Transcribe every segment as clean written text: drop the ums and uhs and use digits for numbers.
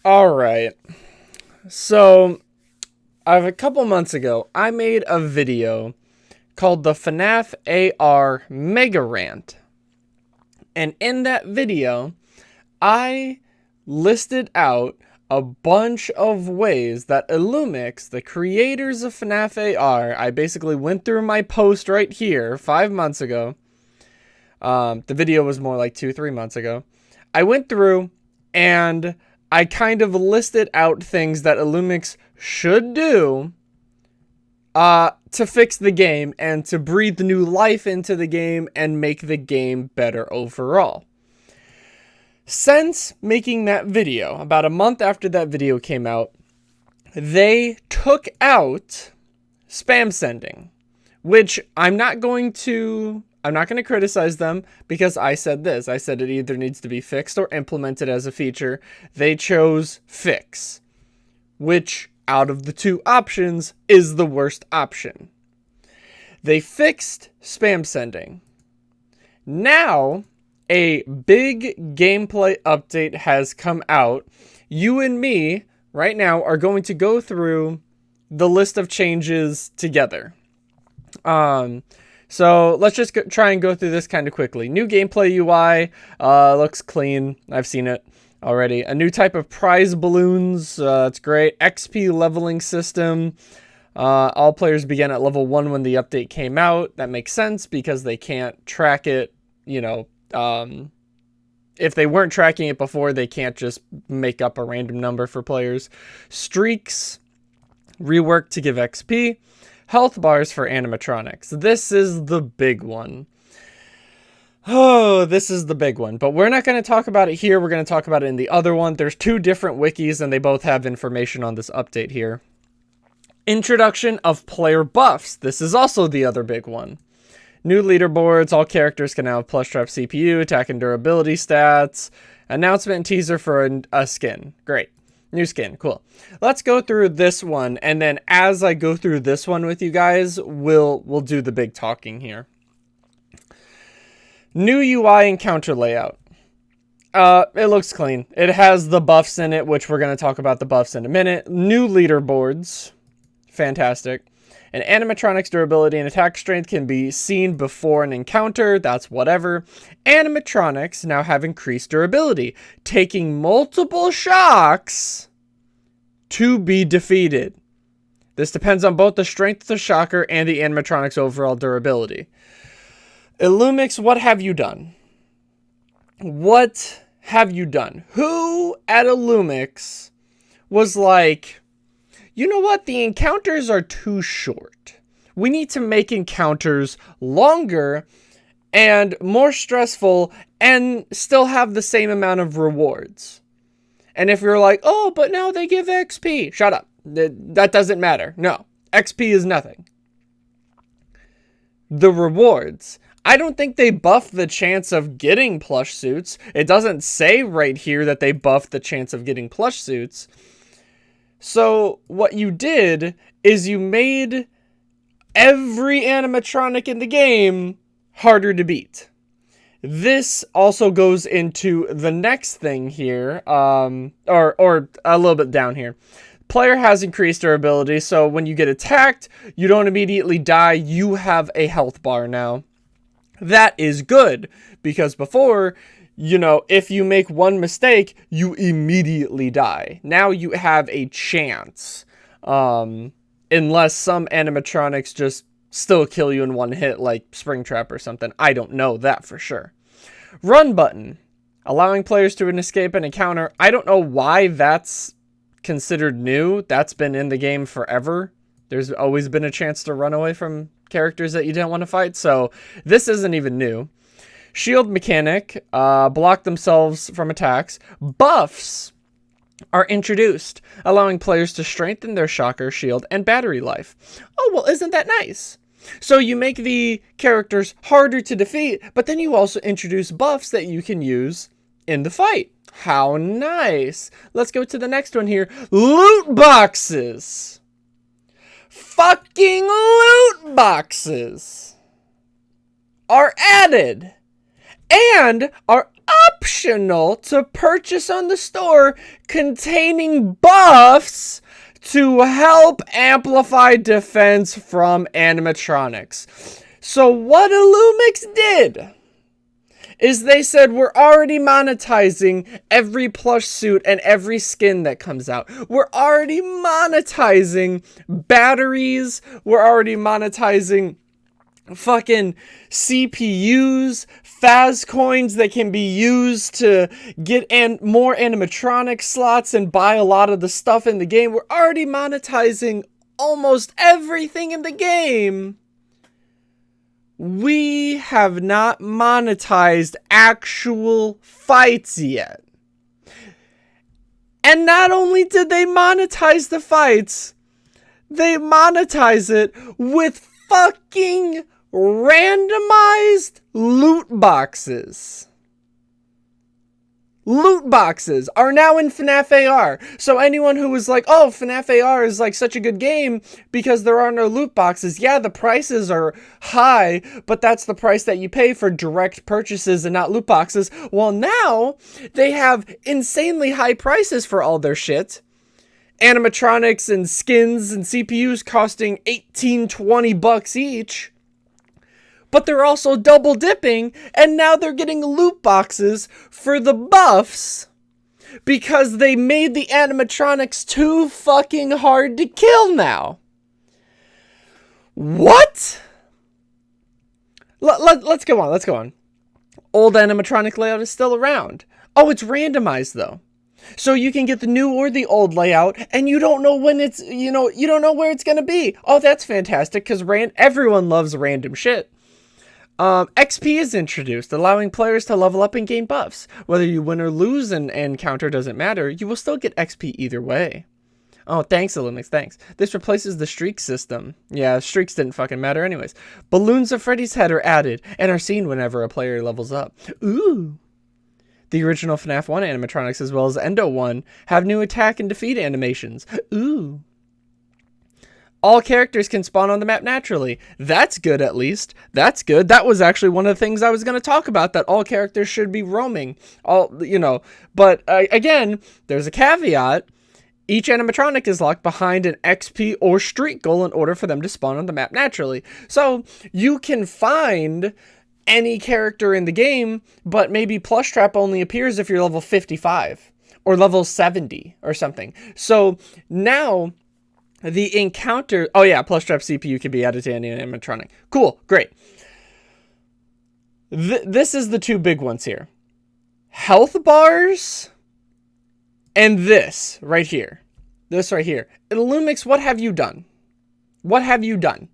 Alright, so a couple months ago, I made a video called the FNAF AR Mega Rant. And in that video, I listed out a bunch of ways that Illumix, the creators of FNAF AR, I basically went through my post right here 5 months ago. The video was more like 2-3 months ago. I went through and I kind of listed out things that Illumix should do to fix the game and to breathe new life into the game and make the game better overall. Since making that video, about a month after that video came out, they took out spam sending, which I'm not going to criticize them because I said this. I said it either needs to be fixed or implemented as a feature. They chose fix, which out of the two options is the worst option. They fixed spam sending. Now, a big gameplay update has come out. You and me right now are going to go through the list of changes together. So let's just try and go through this kind of quickly. New gameplay UI, looks clean. I've seen it already. A new type of prize balloons, that's great. XP leveling system. All players begin at level 1 when the update came out. That makes sense because they can't track it, you know. If they weren't tracking it before, they can't just make up a random number for players. Streaks, reworked to give XP. Health bars for animatronics. This is the big one. Oh, this is the big one. But we're not going to talk about it here. We're going to talk about it in the other one. There's 2 different wikis, and they both have information on this update here. Introduction of player buffs. This is also the other big one. New leaderboards. All characters can now have plus trap CPU, attack and durability stats. Announcement and teaser for a skin. Great. New skin. Cool. Let's go through this one, and then as I go through this one with you guys, we'll do the big talking here. New UI and counter layout. It looks clean. It has the buffs in it, which we're going to talk about the buffs in a minute. New leaderboards. Fantastic. And animatronics durability and attack strength can be seen before an encounter. That's whatever. Animatronics now have increased durability, taking multiple shocks to be defeated. This depends on both the strength of the shocker and the animatronics' overall durability. Illumix, what have you done? What have you done? Who at Illumix was like, you know what? The encounters are too short. We need to make encounters longer and more stressful and still have the same amount of rewards. And if you're like, oh, but now they give XP. Shut up. That doesn't matter. No, XP is nothing. The rewards. I don't think they buffed the chance of getting plush suits. It doesn't say right here that they buffed the chance of getting plush suits. So what you did is you made every animatronic in the game harder to beat. This also goes into the next thing here, or a little bit down here. Player has increased durability, so when you get attacked, you don't immediately die. You have a health bar now. That is good, because before, you know, if you make one mistake, you immediately die. Now you have a chance. Unless some animatronics just still kill you in one hit, like Springtrap or something. I don't know that for sure. Run button. Allowing players to escape an encounter. I don't know why that's considered new. That's been in the game forever. There's always been a chance to run away from characters that you didn't want to fight. So this isn't even new. Shield mechanic, block themselves from attacks. Buffs are introduced, allowing players to strengthen their shocker, shield, and battery life. Oh, well, isn't that nice? So you make the characters harder to defeat, but then you also introduce buffs that you can use in the fight. How nice. Let's go to the next one here. Loot boxes. Fucking loot boxes are added and are optional to purchase on the store containing buffs to help amplify defense from animatronics. So what Illumix did is they said, we're already monetizing every plush suit and every skin that comes out. We're already monetizing batteries. We're already monetizing fucking CPUs, Faz coins that can be used to get more animatronic slots and buy a lot of the stuff in the game. We're already monetizing almost everything in the game. We have not monetized actual fights yet. And not only did they monetize the fights, they monetize it with fucking randomized loot boxes. Loot boxes are now in FNAF AR. So anyone who was like, oh, FNAF AR is like such a good game because there are no loot boxes. Yeah, the prices are high, but that's the price that you pay for direct purchases and not loot boxes. Well, now they have insanely high prices for all their shit. Animatronics and skins and CPUs costing $18-20 each. But they're also double dipping, and now they're getting loot boxes for the buffs because they made the animatronics too fucking hard to kill now. What? Let's go on. Old animatronic layout is still around. Oh, it's randomized though. So you can get the new or the old layout, and you don't know when it's, you don't know where it's going to be. Oh, that's fantastic, because everyone loves random shit. XP is introduced, allowing players to level up and gain buffs. Whether you win or lose an encounter doesn't matter. You will still get XP either way. Oh, thanks, Illumix, thanks. This replaces the streak system. Yeah, streaks didn't fucking matter anyways. Balloons of Freddy's head are added and are seen whenever a player levels up. Ooh. The original FNAF 1 animatronics as well as Endo 1 have new attack and defeat animations. Ooh. All characters can spawn on the map naturally. That's good, at least. That's good. That was actually one of the things I was going to talk about, that all characters should be roaming. But again, there's a caveat. Each animatronic is locked behind an XP or streak goal in order for them to spawn on the map naturally. So you can find any character in the game, but maybe Plush Trap only appears if you're level 55 or level 70 or something. So now the encounter, oh yeah, Plush Trap CPU can be added to any animatronic. Cool, great. This is the two big ones here. Health bars and this right here. This right here. Illumix, what have you done? What have you done?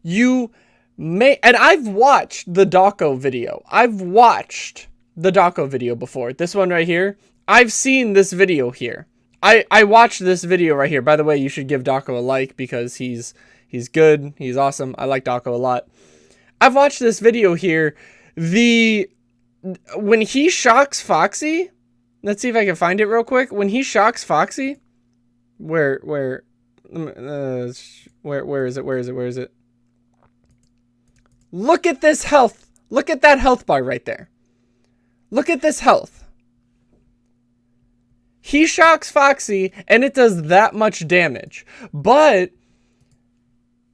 And I've watched the Dawko video. I've watched the Dawko video before. This one right here. I've seen this video here. I watched this video right here. By the way, you should give Dawko a like because he's good. He's awesome. I like Dawko a lot. I've watched this video here. When he shocks Foxy, let's see if I can find it real quick. When he shocks Foxy, where is it? Look at this health. Look at that health bar right there. Look at this health. He shocks Foxy and it does that much damage. But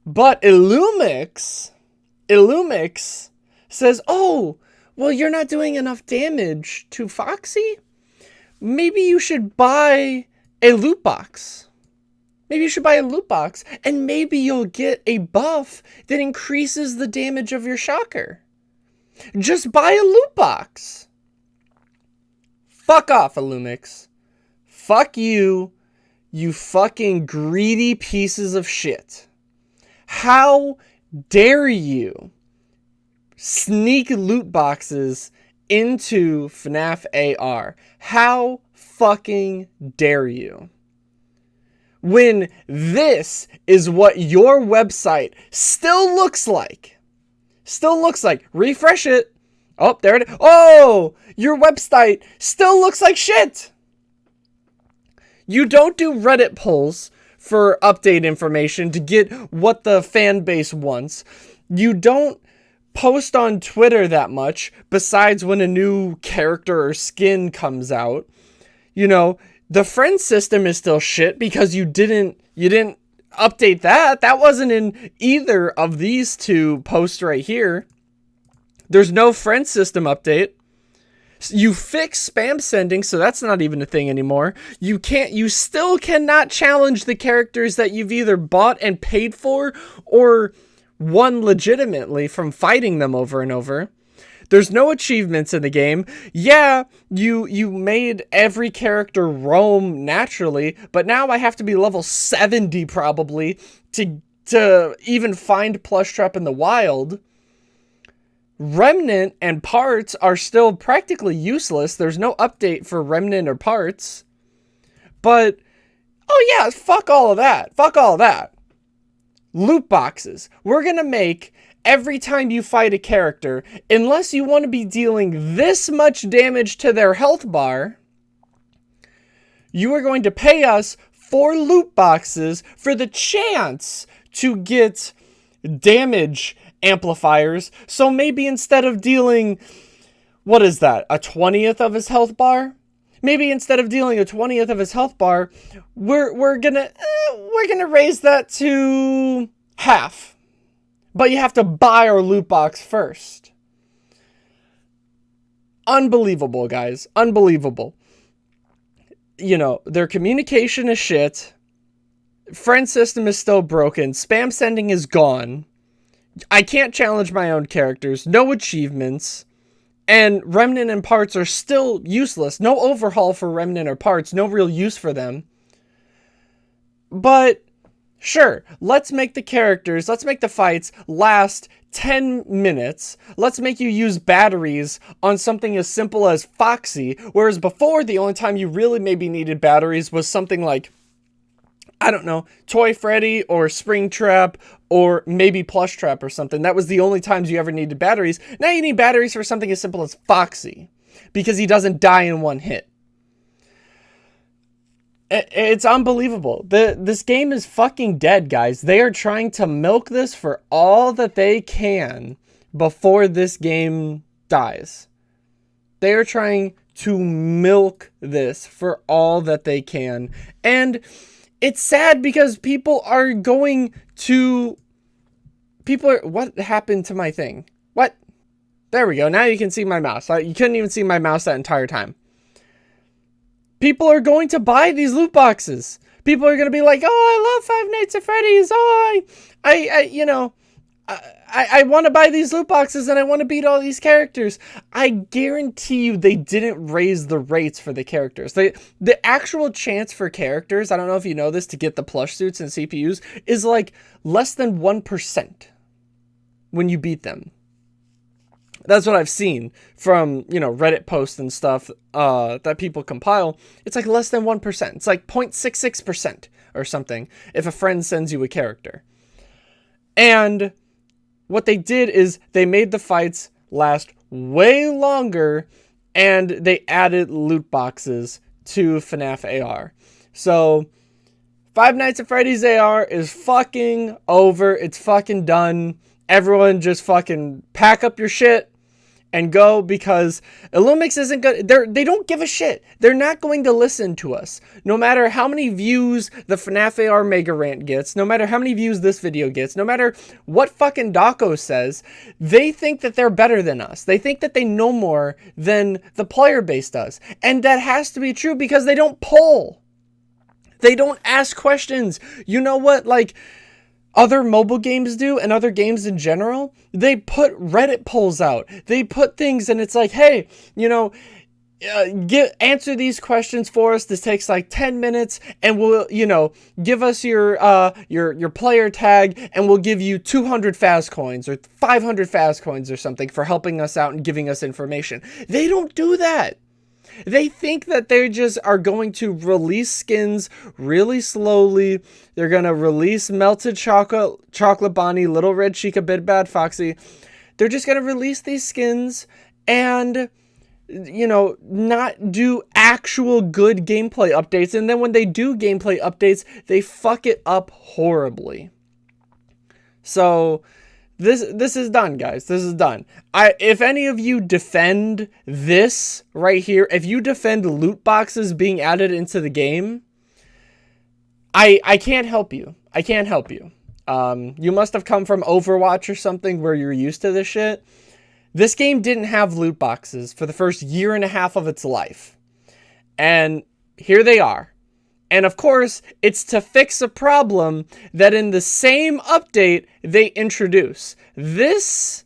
Illumix says, oh, well, you're not doing enough damage to Foxy. Maybe you should buy a loot box. Maybe you should buy a loot box, and maybe you'll get a buff that increases the damage of your shocker. Just buy a loot box. Fuck off, Illumix. Fuck you, you fucking greedy pieces of shit. How dare you sneak loot boxes into FNAF AR? How fucking dare you? When this is what your website still looks like. Refresh it. Oh, there it is. Oh, your website still looks like shit. You don't do Reddit polls for update information to get what the fan base wants. You don't post on Twitter that much besides when a new character or skin comes out. You know, the friend system is still shit because you didn't update that. That wasn't in either of these two posts right here. There's no friend system update. You fixed spam sending, so that's not even a thing anymore. You still cannot challenge the characters that you've either bought and paid for or won legitimately from fighting them over and over. There's no achievements in the game. Yeah, you made every character roam naturally, but now I have to be level 70 probably to even find Plushtrap in the wild. Remnant and parts are still practically useless. There's no update for Remnant or parts. But, oh yeah, fuck all of that. Fuck all of that. Loot boxes. We're going to make every time you fight a character, unless you want to be dealing this much damage to their health bar, you are going to pay us 4 loot boxes for the chance to get damage amplifiers. So maybe instead of dealing, what is that, a 20th of his health bar? Maybe instead of dealing a 20th of his health bar, we're gonna raise that to half. But you have to buy our loot box first. Unbelievable, guys. Unbelievable. You know, their communication is shit. Friend system is still broken. Spam sending is gone. I can't challenge my own characters. No achievements. And Remnant and parts are still useless. No overhaul for Remnant or parts. No real use for them. But sure, let's make the characters, let's make the fights last 10 minutes. Let's make you use batteries on something as simple as Foxy, whereas before the only time you really maybe needed batteries was something like, I don't know, Toy Freddy or Springtrap or maybe Plushtrap or something. That was the only times you ever needed batteries. Now you need batteries for something as simple as Foxy because he doesn't die in one hit. It's unbelievable. This game is fucking dead, guys. They are trying to milk this for all that they can before this game dies. They are trying to milk this for all that they can. And it's sad because people are going to... What happened to my thing? What? There we go. Now you can see my mouse. You couldn't even see my mouse that entire time. People are going to buy these loot boxes. People are going to be like, oh, I love Five Nights at Freddy's. Oh, I want to buy these loot boxes and I want to beat all these characters. I guarantee you they didn't raise the rates for the characters. The actual chance for characters, I don't know if you know this, to get the plush suits and CPUs is like less than 1% when you beat them. That's what I've seen from, you know, Reddit posts and stuff that people compile. It's like less than 1%. It's like 0.66% or something if a friend sends you a character. And what they did is they made the fights last way longer and they added loot boxes to FNAF AR. So Five Nights at Freddy's AR is fucking over. It's fucking done. Everyone just fucking pack up your shit and go, because Illumix isn't good. They don't give a shit. They're not going to listen to us. No matter how many views the FNAF AR Mega Rant gets, no matter how many views this video gets, no matter what fucking Daco says, they think that they're better than us. They think that they know more than the player base does. And that has to be true because they don't poll. They don't ask questions. You know what, like, other mobile games do, and other games in general? They put Reddit polls out. They put things, and it's like, hey, you know, answer these questions for us. This takes like 10 minutes, and we'll, you know, give us your player tag, and we'll give you 200 fast coins or 500 fast coins or something for helping us out and giving us information. They don't do that. They think that they just are going to release skins really slowly. They're going to release Melted Chocolate Bonnie, Little Red Chica, Big Bad Foxy. They're just going to release these skins and, you know, not do actual good gameplay updates. And then when they do gameplay updates, they fuck it up horribly. So This is done, guys. This is done. If any of you defend this right here, if you defend loot boxes being added into the game, I can't help you. I can't help you. You must have come from Overwatch or something where you're used to this shit. This game didn't have loot boxes for the first year and a half of its life. And here they are. And of course, it's to fix a problem that in the same update they introduce. This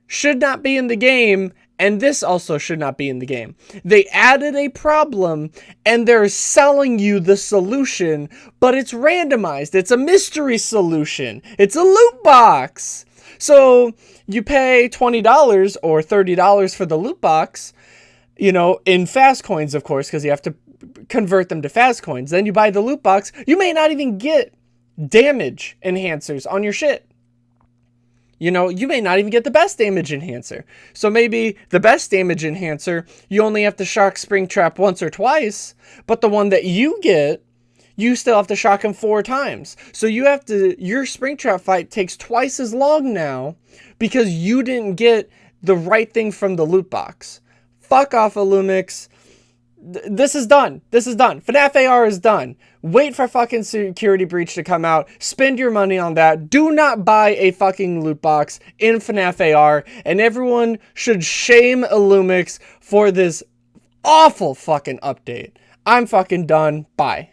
should not be in the game, and this also should not be in the game. They added a problem, and they're selling you the solution, but it's randomized. It's a mystery solution. It's a loot box. So you pay $20 or $30 for the loot box, you know, in fast coins, of course, because you have to convert them to fast coins. Then you buy the loot box. You may not even get damage enhancers on your shit. You know, you may not even get the best damage enhancer. So maybe the best damage enhancer, you only have to shock Springtrap once or twice, but the one that you get, you still have to shock him 4 times. So you have to, your Springtrap fight takes twice as long now because you didn't get the right thing from the loot box. Fuck off, Illumix. This is done. This is done. FNAF AR is done. Wait for fucking Security Breach to come out. Spend your money on that. Do not buy a fucking loot box in FNAF AR. And everyone should shame Illumix for this awful fucking update. I'm fucking done. Bye.